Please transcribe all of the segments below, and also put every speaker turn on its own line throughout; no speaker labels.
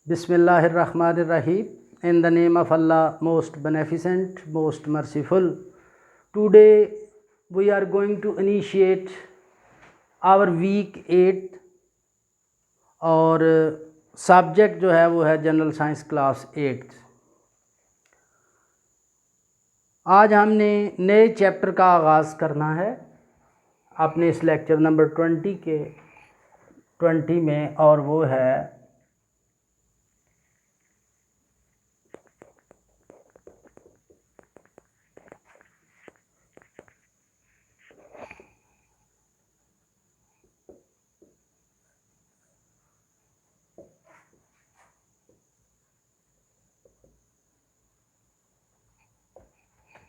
Bismillahirrahmanirrahim. In the name of Allah, most beneficent, most merciful. Today we are going to initiate our week 8 और subject जो है वो है general science class 8। आज हमने नए चैप्टर का आगाज़ करना है अपने इस लेक्चर नंबर 20 में, और वो है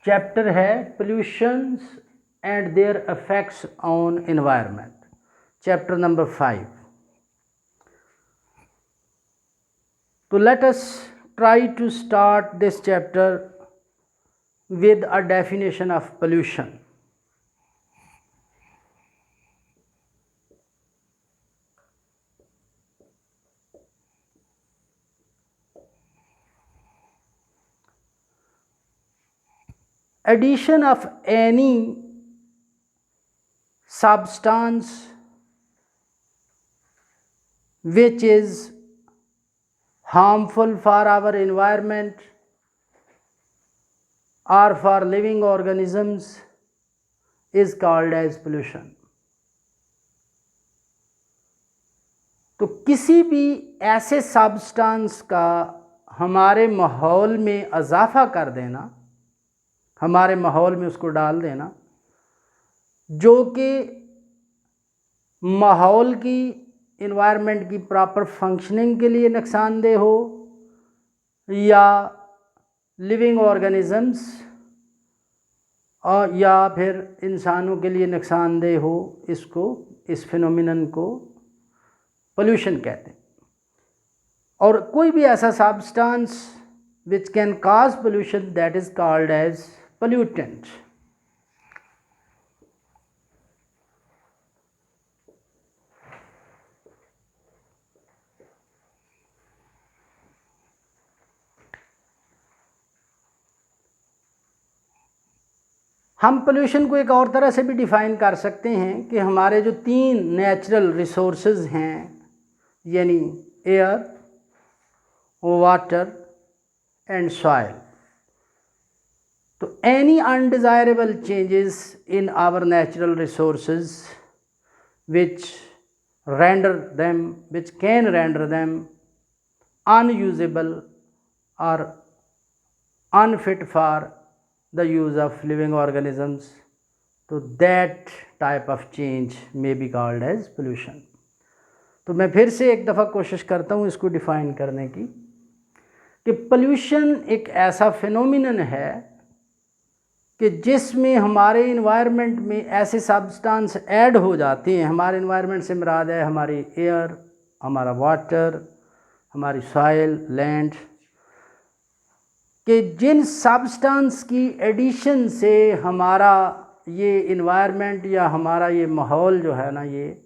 चैप्टर है pollutions and their effects on environment, chapter number 5। तो let us try to start this chapter with a definition of pollution. Addition of any substance which is harmful for our environment or for living organisms is called as pollution. तो किसी भी ऐसे substance का हमारे माहौल में इजाफा कर देना, हमारे माहौल में उसको डाल देना जो कि माहौल की, इन्वायरमेंट की प्रॉपर फंक्शनिंग के लिए नुकसानदेह हो या लिविंग ऑर्गेनिजम्स और या फिर इंसानों के लिए नुकसानदेह हो, इस फिनोमिनन को पोल्यूशन कहते हैं। और कोई भी ऐसा substance which can cause pollution, that is called as pollutant. हम पोल्यूशन को एक और तरह से भी डिफ़ाइन कर सकते हैं कि हमारे जो 3 नेचुरल रिसोर्सेज हैं, यानी एयर, वाटर एंड सॉइल, तो any undesirable changes in our natural resources which can render them unusable or unfit for the use of living organisms, तो that type of change may be called as pollution. तो मैं फिर से एक दफ़ा कोशिश करता हूँ इसको डिफ़ाइन करने की कि पोल्यूशन एक ऐसा फिनोमिनन है कि जिसमें हमारे इन्वायरमेंट में ऐसे सब्सटेंस ऐड हो जाते हैं। हमारे इन्वायरमेंट से मुराद है हमारी एयर, हमारा वाटर, हमारी सॉइल, लैंड, कि जिन सब्सटेंस की एडिशन से हमारा ये इन्वायरमेंट या हमारा ये माहौल जो है ना, ये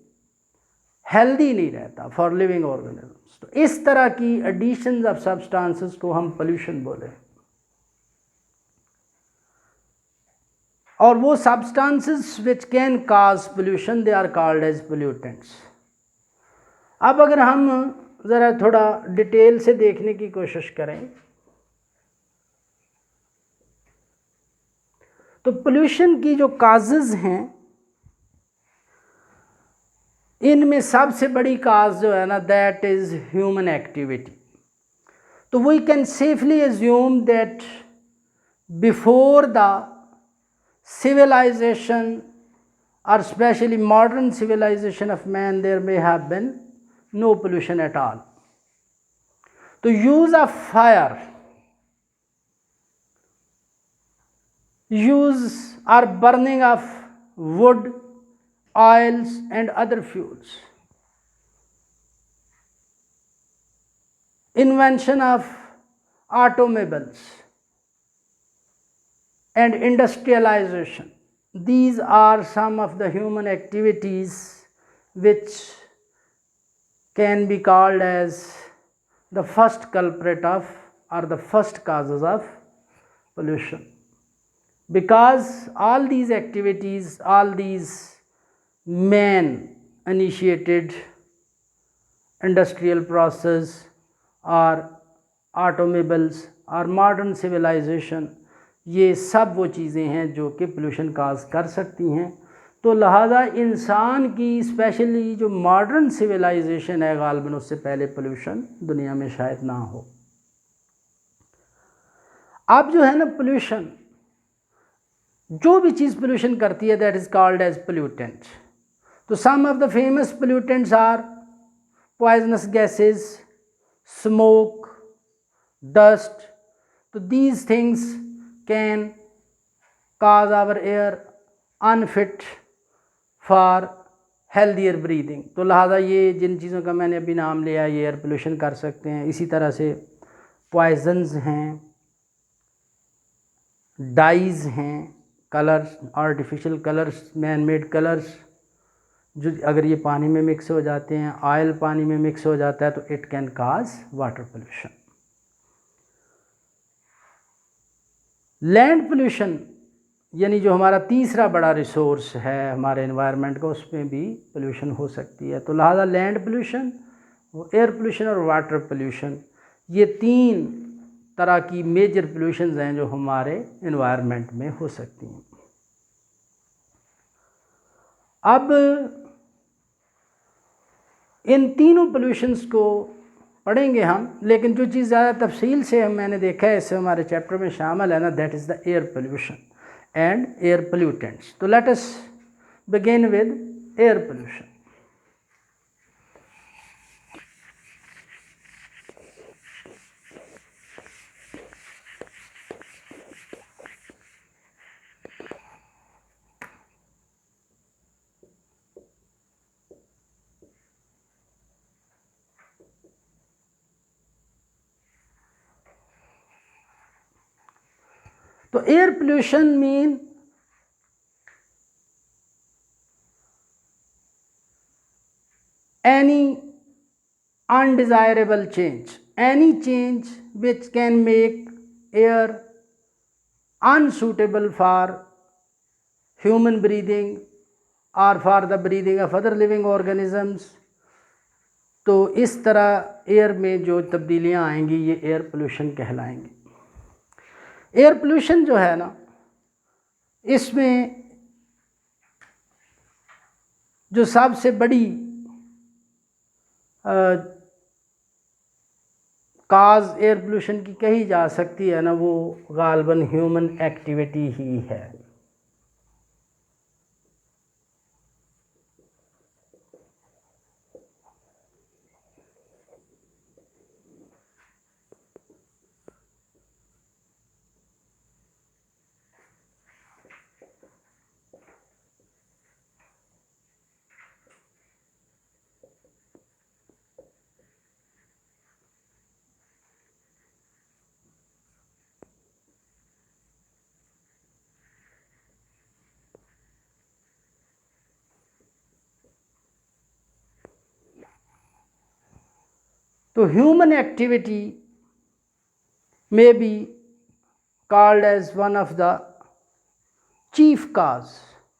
हेल्दी नहीं रहता फॉर लिविंग ऑर्गेनिजम्स। तो इस तरह की एडिशन ऑफ सब्सटेंसेस को हम पोल्यूशन बोले। और वो substances which can cause pollution, they are called as pollutants. अब अगर हम ज़रा थोड़ा डिटेल से देखने की कोशिश करें तो पोल्यूशन की जो काजेज़ हैं, इनमें सबसे बड़ी काज जो है ना, दैट इज़ ह्यूमन एक्टिविटी। तो we can safely assume that before the civilization or especially modern civilization of man, there may have been no pollution at all. तो use of fire, use or burning of wood, oils and other fuels, invention of automobiles and industrialization, these are some of the human activities which can be called as the first culprit of or the first causes of pollution, because all these activities, all these man initiated industrial process or automobiles और modern civilisation, ये सब वो चीज़ें हैं जो कि pollution काज कर सकती हैं। तो लिहाजा इंसान की स्पेशली जो मॉडर्न सिविलाइजेशन है गालिबन उससे पहले पोल्यूशन दुनिया में शायद ना हो। अब जो है ना पोल्यूशन, जो भी चीज़ पोल्यूशन करती है that is called as pollutant. तो some of the famous pollutants are poisonous gases, smoke, dust. तो these things can cause our air unfit for healthier breathing। तो लिहाजा ये जिन चीज़ों का मैंने अभी नाम लिया ये एयर पोल्यूशन कर सकते हैं। इसी तरह से पॉइजन्स हैं, डाइज हैं, colours, artificial colours, man made colours, जो अगर ये पानी में मिक्स हो जाते हैं, ऑयल पानी में मिक्स हो जाता है तो it can cause water pollution. Land pollution यानी जो हमारा तीसरा बड़ा रिसोर्स है हमारे एनवायरनमेंट का, उसमें भी पोल्यूशन हो सकती है। तो लिहाजा लैंड पोल्यूशन, एयर पोल्यूशन और वाटर पोल्यूशन, ये तीन तरह की मेजर पोल्यूशंस हैं जो हमारे एनवायरनमेंट में हो सकती हैं। अब इन तीनों पोल्यूशंस को पढ़ेंगे हम, लेकिन जो चीज़ ज़्यादा तफसील से मैंने देखा है इससे हमारे चैप्टर में शामिल है ना, that is the air pollution and air pollutants. तो let us begin with air pollution. तो air pollution mean any undesirable change, any change which can make air unsuitable for human breathing or for the breathing of other living organisms। तो इस तरह air में जो तब्दीलियां आएंगी ये air pollution कहलाएंगी। Air pollution जो है ना, इसमें जो सबसे बड़ी काज एयर पोल्यूशन की कही जा सकती है ना, वो गालिबन ह्यूमन एक्टिविटी ही है। तो human activity may be called as one of the chief cause,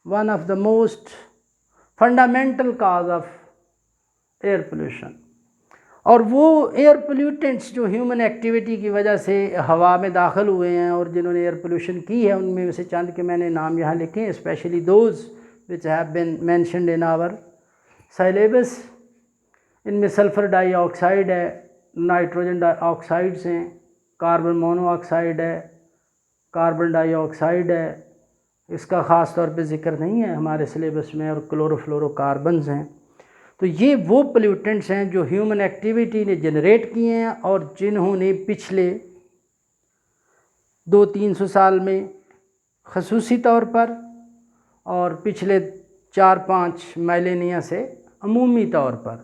one of the most fundamental cause of air pollution। और वो एयर पोल्यूटेंट्स जो ह्यूमन एक्टिविटी की वजह से हवा में दाखिल हुए हैं और जिन्होंने एयर पोल्यूशन की है, उनमें से चंद के मैंने नाम यहाँ लिखे हैं, specially those which have been mentioned in our syllabus. इनमें सल्फ़र डाइऑक्साइड है, नाइट्रोजन डाइऑक्साइड्स हैं, कार्बन मोनोऑक्साइड है, कार्बन डाइऑक्साइड है, इसका ख़ास तौर पे ज़िक्र नहीं है हमारे सिलेबस में, और क्लोरोफ्लोरोकार्बन्स हैं। तो ये वो पोल्यूटेंट्स हैं जो ह्यूमन एक्टिविटी ने जनरेट किए हैं और जिन्होंने पिछले 200-300 साल में ख़ुसूसी तौर पर और पिछले 4-5 मिलेनिया से अमूमी तौर पर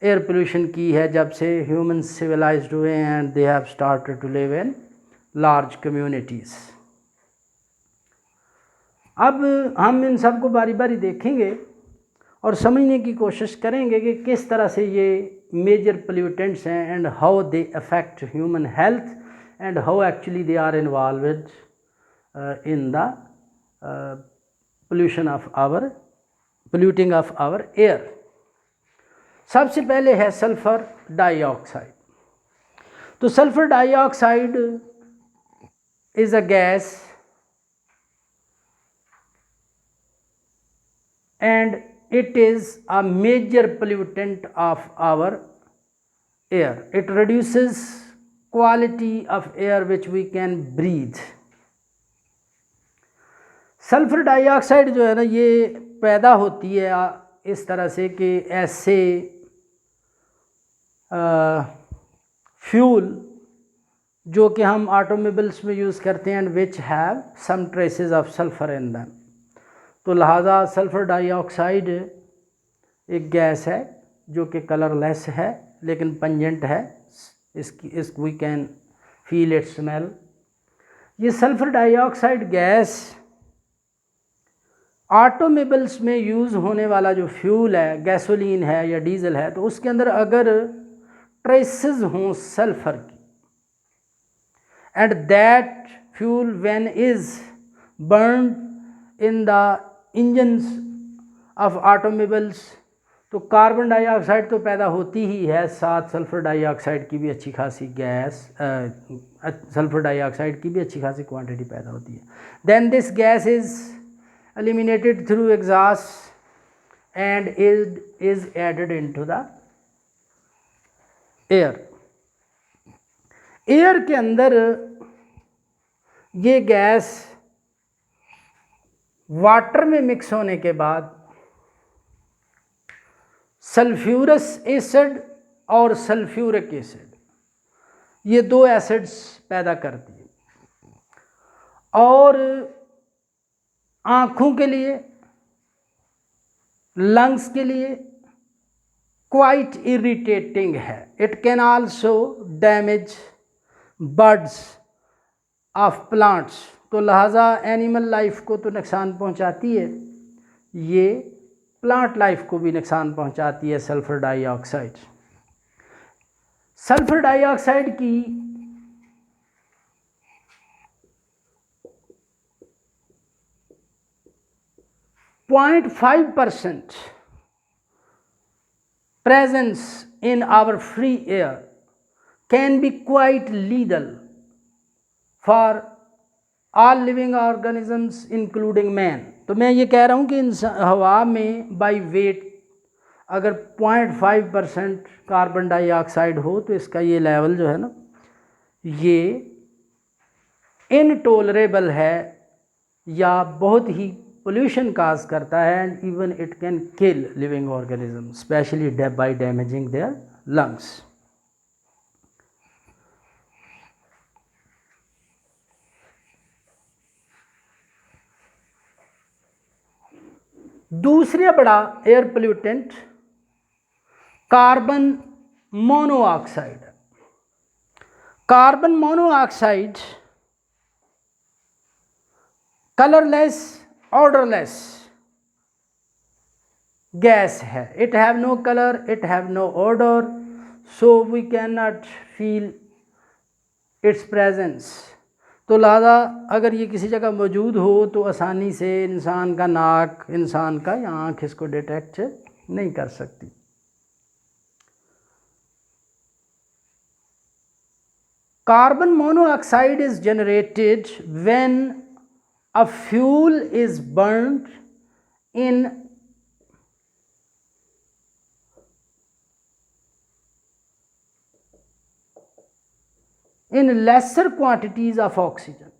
एयर पोल्यूशन की है, जब से ह्यूमन सिविलाइज्ड हुए हैं and they have started to live in large communities. अब हम इन सब को बारी बारी देखेंगे और समझने की कोशिश करेंगे कि किस तरह से ये मेजर पोल्यूटेंट्स हैं and how they affect human health and how actually they are involved in the pollution of our polluting of our air. सबसे पहले है सल्फर डाइऑक्साइड। तो sulphur dioxide is a gas and it is a major pollutant of our air. It reduces quality of air which we can breathe. Sulphur dioxide जो है ना, ये पैदा होती है इस तरह से कि ऐसे फ्यूल जो कि हम ऑटोमोबाइल्स में यूज़ करते हैं and which have some traces of sulphur in them. तो लिहाजा सल्फ़र डाइऑक्साइड एक गैस है जो कि कलरलेस है लेकिन पंजेंट है, इस we can feel it smell. ये सल्फ़र डाइऑक्साइड गैस ऑटोमोबाइल्स में यूज़ होने वाला जो फ्यूल है, गैसोलीन है या डीजल है, तो उसके अंदर अगर ट्रेसेस हों सल्फ़र की and that fuel when is burned in the engines of automobiles, तो कार्बन डाइऑक्साइड तो पैदा होती ही है, साथ सल्फ़र डाइऑक्साइड की भी अच्छी खासी गैस सल्फ़र डाइऑक्साइड की भी अच्छी खासी क्वांटिटी पैदा होती है। Then this gas is eliminated through exhaust and is added into the air. Air के अंदर ये गैस वाटर में मिक्स होने के बाद सल्फ्यूरस एसिड और सल्फ्यूरिक एसिड, ये दो एसिड्स पैदा करती है और आँखों के लिए, लंग्स के लिए क्वाइट इरिटेटिंग है। It can also damage birds of plants, तो लिहाजा एनिमल लाइफ को तो नुकसान पहुंचाती है, ये प्लांट लाइफ को भी नुकसान पहुंचाती है सल्फ़र डाइऑक्साइड। सल्फ़र डाइऑक्साइड की .5% presence in our free air can be quite lethal for all living organisms including man। तो मैं ये कह रहा हूँ कि हवा में बाई वेट अगर 0.5% कार्बन डाइऑक्साइड हो तो इसका ये लेवल जो है ना, ये इनटॉलरेबल है या बहुत ही पोल्यूशन काज करता है and even it can kill living organism specially by damaging their lungs. दूसरा बड़ा air pollutant carbon monoxide. Carbon monoxide colourless odourless gas है। It have no colour, it have no odour, so we can not feel its presence. तो लिहाजा अगर ये किसी जगह मौजूद हो तो आसानी से इंसान का नाक, इंसान का या आँख इसको डिटेक्ट नहीं कर सकती। Carbon monoxide is generated when a fuel is burned in laser quantities of oxygen.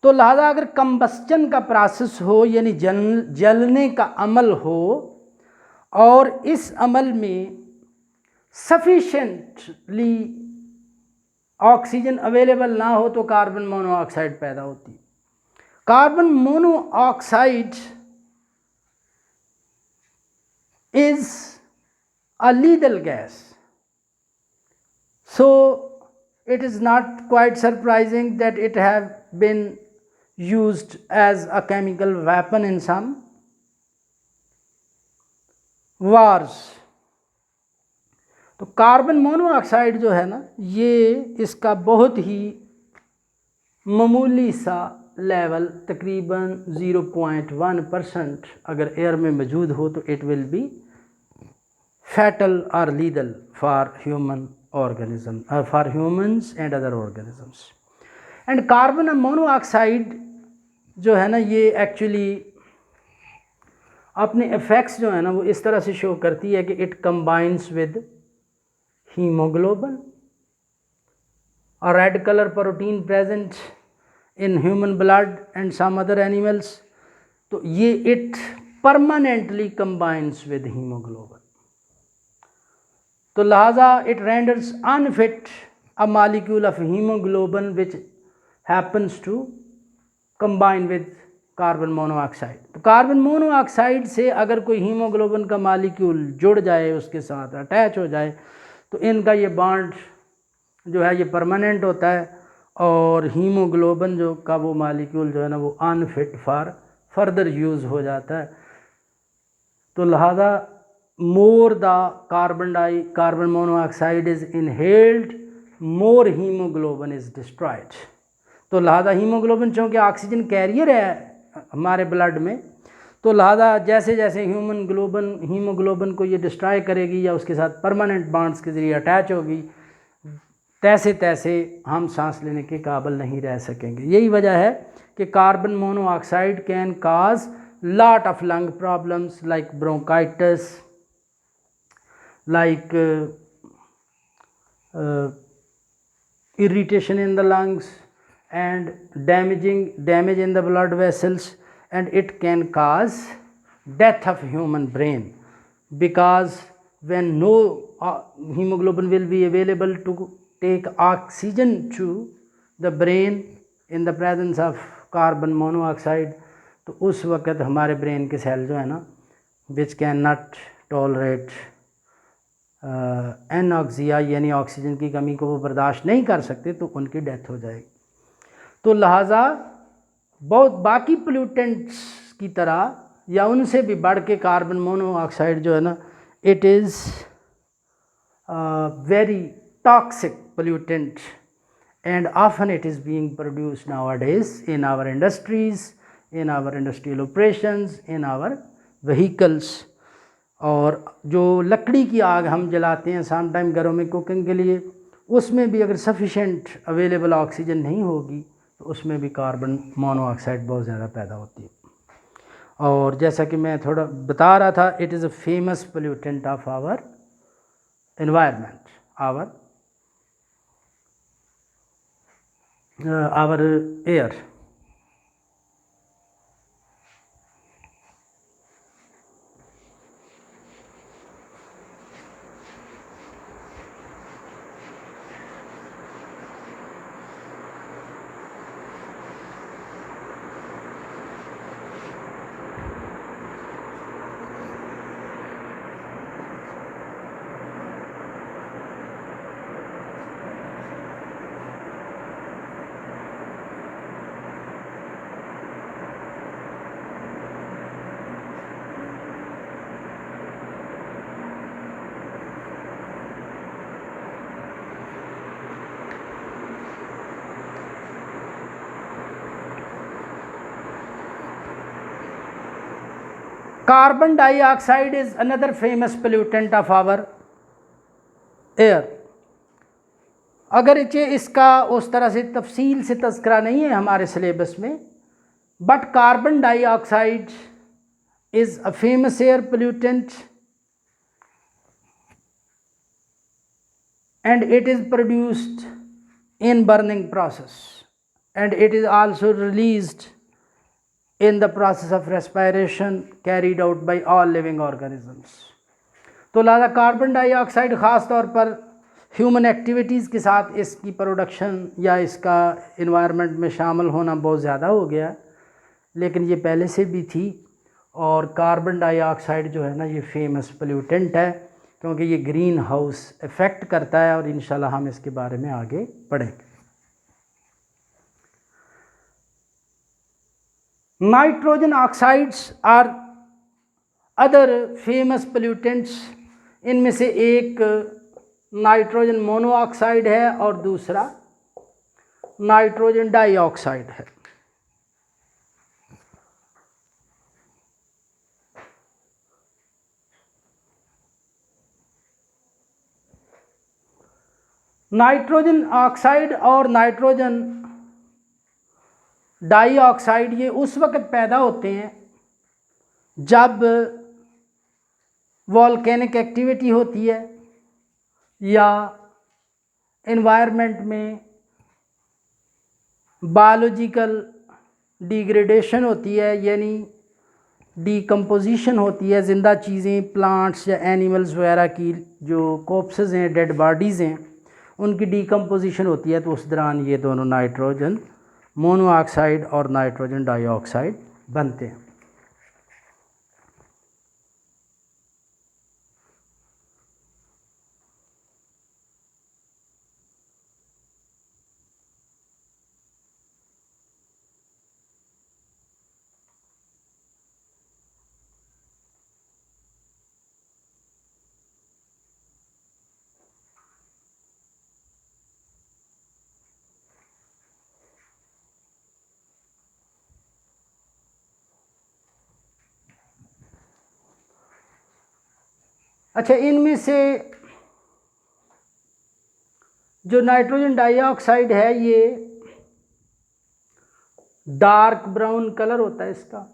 तो लिहाजा अगर कंबस्टन का प्रोसेस हो यानी जलने का अमल हो और इस अमल में सफिशेंटली ऑक्सीजन अवेलेबल ना हो तो कार्बन मोनोऑक्साइड पैदा होती है। Carbon monoxide is a lethal gas, so it is not quite surprising that it have been used as a chemical weapon in some wars। तो कार्बन मोनोऑक्साइड जो है ना, ये इसका बहुत ही मामूली सा लेवल तकरीबन 0.1% अगर एयर में मौजूद हो तो इट विल बी फैटल और लीदल for human organism, for humans and other organisms. And carbon monoxide जो है ना, ये एक्चुअली अपने इफ़ेक्ट्स जो है ना वो इस तरह से शो करती है कि it combines with haemoglobin, a red color protein present in human blood and some other animals, तो ये it permanently combines with hemoglobin, तो लिहाजा it renders unfit a molecule of hemoglobin which happens to combine with carbon monoxide. तो carbon monoxide से अगर कोई haemoglobin का molecule जुड़ जाए, उसके साथ अटैच हो जाए, तो इनका ये बॉन्ड जो है ये परमानेंट होता है और हीमोग्लोबिन जो का वो मालिक्यूल जो है ना वो अनफिट फॉर फर्दर यूज़ हो जाता है। तो लिहाजा more the carbon monoxide is inhaled, more haemoglobin is destroyed. तो लिहाजा हीमोग्लोबिन चूँकि ऑक्सीजन कैरियर है हमारे ब्लड में, तो लिहाजा जैसे जैसे हीमोग्लोबिन को ये डिस्ट्रॉय करेगी या उसके साथ परमानेंट बॉन्ड्स के ज़रिए अटैच होगी, तैसे तैसे हम सांस लेने के काबिल नहीं रह सकेंगे। यही वजह है कि carbon monoxide can cause lot of lung problems like bronchitis, like irritation in the lungs and damage in the blood vessels, and it can cause death of human brain, because when no hemoglobin will be available to take oxygen to the brain in the presence of carbon monoxide, तो उस वक़्त हमारे brain के cell जो है ना which can not tolerate anoxia यानी oxygen की कमी को वो बर्दाश्त नहीं कर सकते, तो उनकी डेथ हो जाएगी। तो लिहाजा बहुत बाकी पोल्यूटेंट्स की तरह या उनसे भी बढ़ के कार्बन मोनोऑक्साइड जो है ना, it is very toxic pollutant and often it is being produced nowadays in our industries, in our industrial operations, in our vehicles। और जो लकड़ी की आग हम जलाते हैं सम टाइम घरों में कुकिंग के लिए, उसमें भी अगर सफिशेंट अवेलेबल ऑक्सीजन नहीं होगी तो उसमें भी कार्बन मोनोऑक्साइड बहुत ज़्यादा पैदा होती है। और जैसा कि मैं थोड़ा बता रहा था, it is a famous pollutant of our environment, our air. Carbon dioxide is another famous pollutant of our air. अगरचे इसका उस तरह से तफसील से तज़किरा नहीं है हमारे सिलेबस में, but carbon dioxide is a famous air pollutant and it is produced in burning process, and it is also released in the process of respiration carried out by all living organisms। तो लिहाजा carbon dioxide ख़ास तौर पर human activities के साथ इसकी production या इसका इन्वायरमेंट में शामिल होना बहुत ज़्यादा हो गया, लेकिन ये पहले से भी थी। और कार्बन डाइऑक्साइड जो है ना ये फेमस पोल्यूटेंट है क्योंकि ये ग्रीन हाउस इफ़ेक्ट करता है, और इंशाल्लाह हम इसके बारे में आगे पढ़ेंगे। Nitrogen oxides are other famous pollutants. इनमें से एक नाइट्रोजन मोनोऑक्साइड है और दूसरा नाइट्रोजन डाइऑक्साइड है। नाइट्रोजन ऑक्साइड और नाइट्रोजन डाइऑक्साइड ये उस वक्त पैदा होते हैं जब वॉल्केनिक एक्टिविटी होती है या एनवायरनमेंट में बायोलॉजिकल डिग्रेडेशन होती है, यानी डीकम्पोजिशन होती है। ज़िंदा चीज़ें, प्लांट्स या एनिमल्स वगैरह की जो कॉर्प्सेस हैं, डेड बॉडीज़ हैं, उनकी डीकम्पोजिशन होती है, तो उस दौरान ये दोनों नाइट्रोजन मोनोऑक्साइड और नाइट्रोजन डाइऑक्साइड बनते हैं। अच्छा, इनमें से जो नाइट्रोजन डाइऑक्साइड है ये डार्क ब्राउन कलर होता है इसका,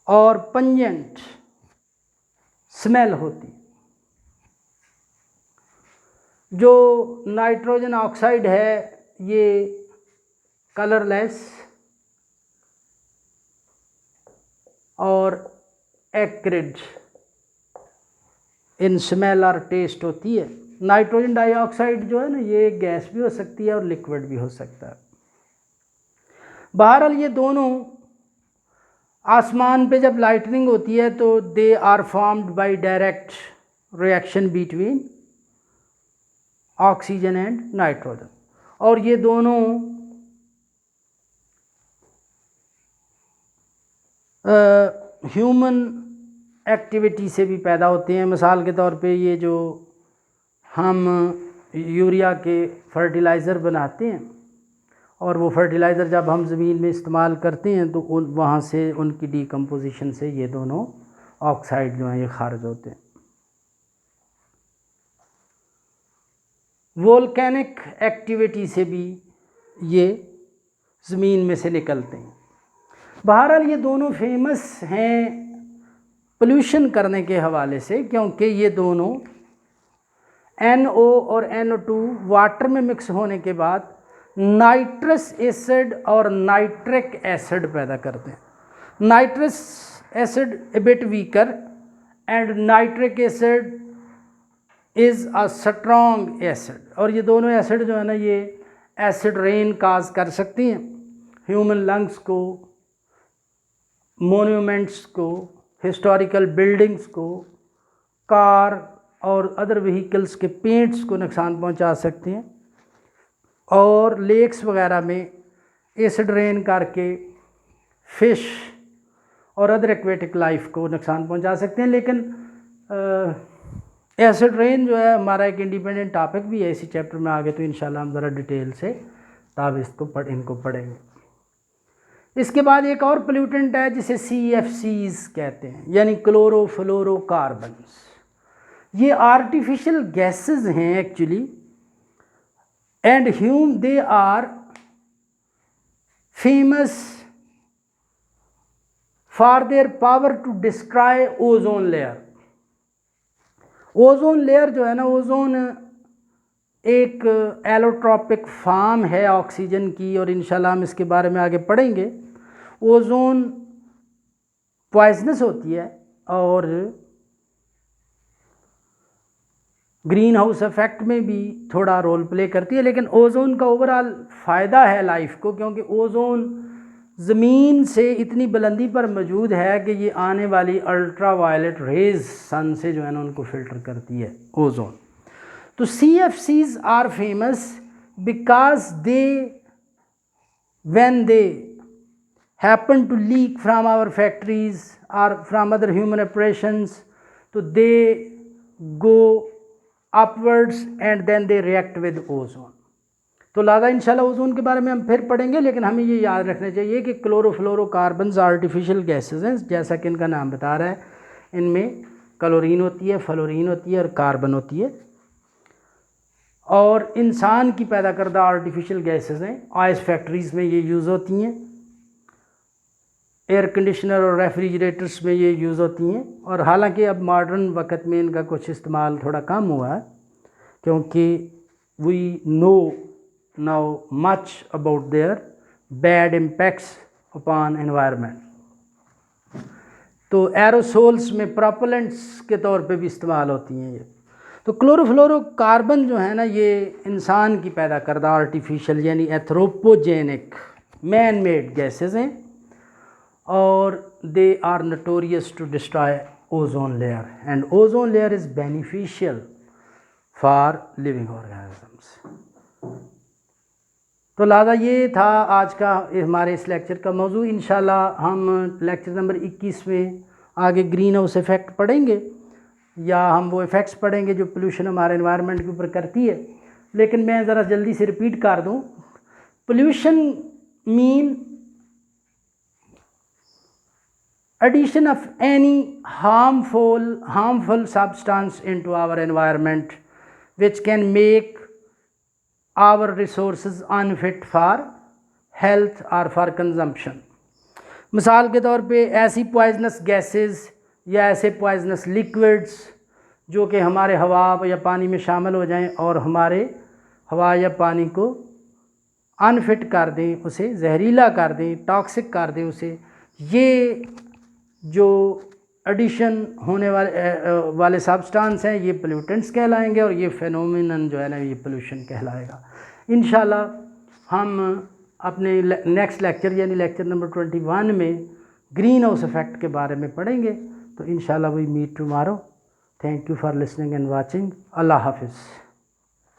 और पंजेंट स्मेल होती। जो नाइट्रोजन ऑक्साइड है ये कलरलेस और एक्रिड इन स्मेल और टेस्ट होती है। नाइट्रोजन डाइऑक्साइड जो है ना, ये गैस भी हो सकती है और लिक्विड भी हो सकता है। बहरहाल ये दोनों आसमान पे जब लाइटनिंग होती है तो they are formed by direct reaction between oxygen and nitrogen, और ये दोनों ह्यूमन एक्टिविटी से भी पैदा होते हैं। मिसाल के तौर पे ये जो हम यूरिया के फर्टिलाइज़र बनाते हैं और वो फर्टिलाइज़र जब हम ज़मीन में इस्तेमाल करते हैं तो वहाँ से उनकी डीकम्पोजिशन से ये दोनों ऑक्साइड जो हैं ये खारिज होते हैं। वोल्केनिक एक्टिविटी से भी ये ज़मीन में से निकलते हैं। बहरहाल ये दोनों फेमस हैं पोल्यूशन करने के हवाले से, क्योंकि ये दोनों NO और NO2 वाटर में मिक्स होने के बाद नाइट्रस एसिड और नाइट्रिक एसिड पैदा करते हैं। Nitrous acid A bit weaker and nitric acid is a strong acid, और ये दोनों एसिड जो है ना ये एसिड रेन काज कर सकती हैं। ह्यूमन लंग्स को, मोन्यूमेंट्स को, हिस्टोरिकल बिल्डिंग्स को, कार और अदर व्हीकल्स के पेंट्स को नुकसान पहुंचा सकते हैं, और लेक्स वगैरह में एसिड रेन करके फ़िश और अदर एक्वेटिक लाइफ को नुकसान पहुंचा सकते हैं। लेकिन एसिड रेन जो है हमारा एक इंडिपेंडेंट टॉपिक भी है इसी चैप्टर में। आगे तो इंशाल्लाह हम ज़रा डिटेल से तब इनको पढ़ेंगे। इसके बाद एक और पोल्यूटेंट है जिसे CFCs कहते हैं, यानी क्लोरोफ्लोरोकार्बन्स। ये आर्टिफिशियल गैसेस हैं actually, and they are famous for their power to destroy ozone layer. Ozone layer जो है ना, ओजोन एक एलोट्रॉपिक फार्म है ऑक्सीजन की, और इंशाल्लाह हम इसके बारे में आगे पढ़ेंगे। ओजोन पॉइजनस होती है और ग्रीन हाउस इफेक्ट में भी थोड़ा रोल प्ले करती है, लेकिन ओजोन का ओवरऑल फ़ायदा है लाइफ को, क्योंकि ओजोन ज़मीन से इतनी बुलंदी पर मौजूद है कि ये आने वाली अल्ट्रा वायलेट रेज सन से जो है ना उनको फ़िल्टर करती है ओजोन। तो CFCs are famous because they when they happen to leak from our factories or from other human operations, so they go upwards and then they react with ozone. तो लादा इंशाल्लाह ओजोन के बारे में हम फिर पढ़ेंगे, लेकिन हमें ये याद रखना चाहिए कि क्लोरोफ्लोरोकार्बन्स आर्टिफिशियल गैसेस हैं, जैसा कि इनका नाम बता रहा है। इनमें क्लोरीन होती है, फ्लोरीन होती है और कार्बन होती है, और इंसान की पैदा करदा आर्टिफिशियल गैसेस हैं। ऑयल फैक्ट्रीज़ में ये यूज़ होती हैं, एयर कंडीशनर और रेफ्रिजरेटर्स में ये यूज़ होती हैं। और हालांकि अब मॉडर्न वक्त में इनका कुछ इस्तेमाल थोड़ा कम हुआ है, क्योंकि we know now much about their bad impacts upon environment। तो एरोसोल्स में प्रोपेलेंट्स के तौर पे भी इस्तेमाल होती हैं ये। तो क्लोरोफ्लोरोकार्बन जो है ना, ये इंसान की पैदा करदा आर्टिफिशियल यानी एथ्रोपोजेनिक मैन मेड गैसेस हैं, और they are notorious to destroy ozone layer, and ozone layer is beneficial for living organisms. तो लिहाजा ये था आज का हमारे इस लेक्चर का मौजू। इंशाल्लाह हम लेक्चर नंबर 21 में आगे ग्रीन हाउस इफ़ेक्ट पढ़ेंगे, या हम वो इफ़ेक्ट्स पढ़ेंगे जो पोल्यूशन हमारे एनवायरनमेंट के ऊपर करती है। लेकिन मैं ज़रा जल्दी से रिपीट कर दूँ, pollution mean addition of any harmful substance into our environment which can make our resources unfit for health or for consumption। मिसाल के तौर पे ऐसी पॉइजनस गैसेस या ऐसे पॉइजनस लिक्विड्स जो कि हमारे हवा या पानी में शामिल हो जाएं और हमारे हवा या पानी को अनफिट कर दें, उसे जहरीला कर दें, टॉक्सिक कर दें उसे। ये जो एडिशन होने वाले सब्सटेंस हैं ये पोल्यूटेंट्स कहलाएंगे, और ये फेनोमेनन जो है ना ये पोल्यूशन कहलाएगा। इंशाल्लाह हम अपने नेक्स्ट लेक्चर यानी लेक्चर नंबर 21 में ग्रीन हाउस इफ़ेक्ट के बारे में पढ़ेंगे। तो इंशाल्लाह we meet tomorrow. Thank you for listening and watching. अल्लाह हाफिज़।